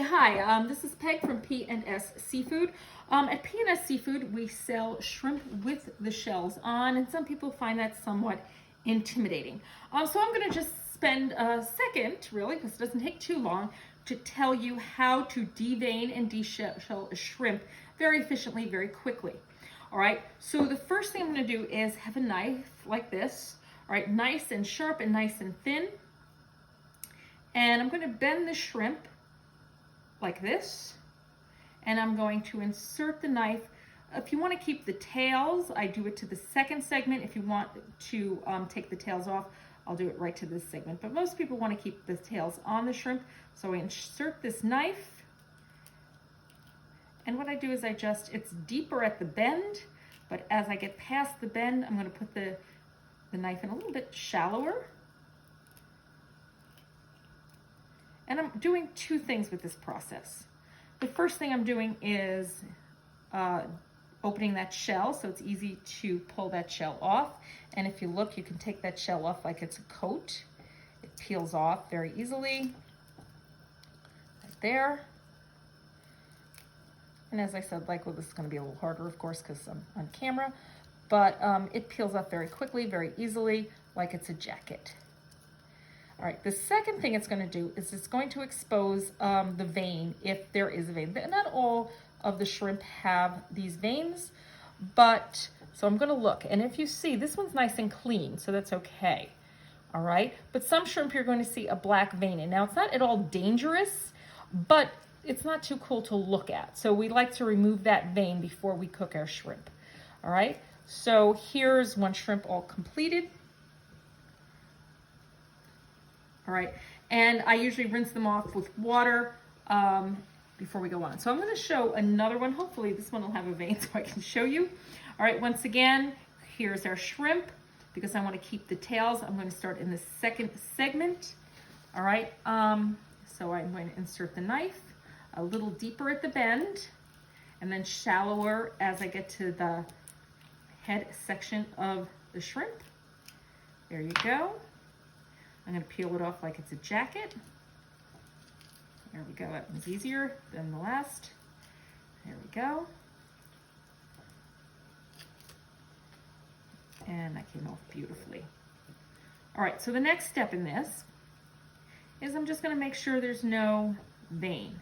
Hi, this is Peg from P&S Seafood. At P&S Seafood, we sell shrimp with the shells on, and some people find that somewhat intimidating. So I'm going to just spend a second, really, because it doesn't take too long, to tell you how to devein and deshell a shrimp very efficiently, very quickly. All right, so the first thing I'm going to do is have a knife like this, all right, nice and sharp and nice and thin. And I'm going to bend the shrimp like this, and I'm going to insert the knife. If you want to keep the tails, I do it to the second segment. If you want to take the tails off, I'll do it right to this segment. But most people want to keep the tails on the shrimp, so I insert this knife, and what I do is it's deeper at the bend, but as I get past the bend, I'm going to put the knife in a little bit shallower. And I'm doing two things with this process. The first thing I'm doing is opening that shell, so it's easy to pull that shell off. And if you look, you can take that shell off like it's a coat. It peels off very easily, right there. And as I said, this is going to be a little harder, of course, because I'm on camera, but it peels off very quickly, very easily, like it's a jacket. All right, the second thing it's going to do is it's going to expose the vein, if there is a vein. Not all of the shrimp have these veins, but so I'm going to look. And if you see, this one's nice and clean, so that's okay. All right, but some shrimp you're going to see a black vein. And now it's not at all dangerous, but it's not too cool to look at. So we like to remove that vein before we cook our shrimp. All right, so here's one shrimp all completed. All right, and I usually rinse them off with water before we go on. So I'm going to show another one. Hopefully this one will have a vein so I can show you. All right, once again, here's our shrimp. Because I want to keep the tails, I'm going to start in the second segment. All right, so I'm going to insert the knife a little deeper at the bend and then shallower as I get to the head section of the shrimp. There you go. I'm going to peel it off like it's a jacket. There we go. That one's easier than the last. There we go. And that came off beautifully. All right, so the next step in this is I'm just going to make sure there's no vein.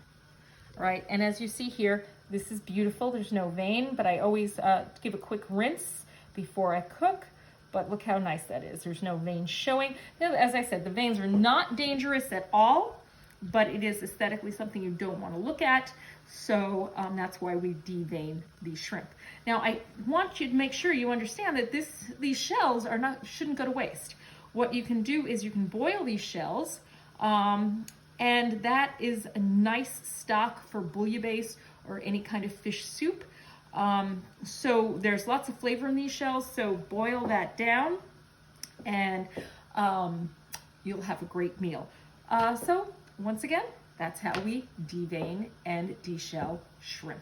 All right, and as you see here, this is beautiful. There's no vein, but I always give a quick rinse before I cook. But look how nice that is. There's no veins showing. Now, as I said, the veins are not dangerous at all, but it is aesthetically something you don't want to look at. So that's why we devein these shrimp. Now, I want you to make sure you understand that these shells shouldn't go to waste. What you can do is you can boil these shells, and that is a nice stock for bouillabaisse or any kind of fish soup. So there's lots of flavor in these shells, so boil that down and you'll have a great meal. So once again, that's how we devein and deshell shrimp.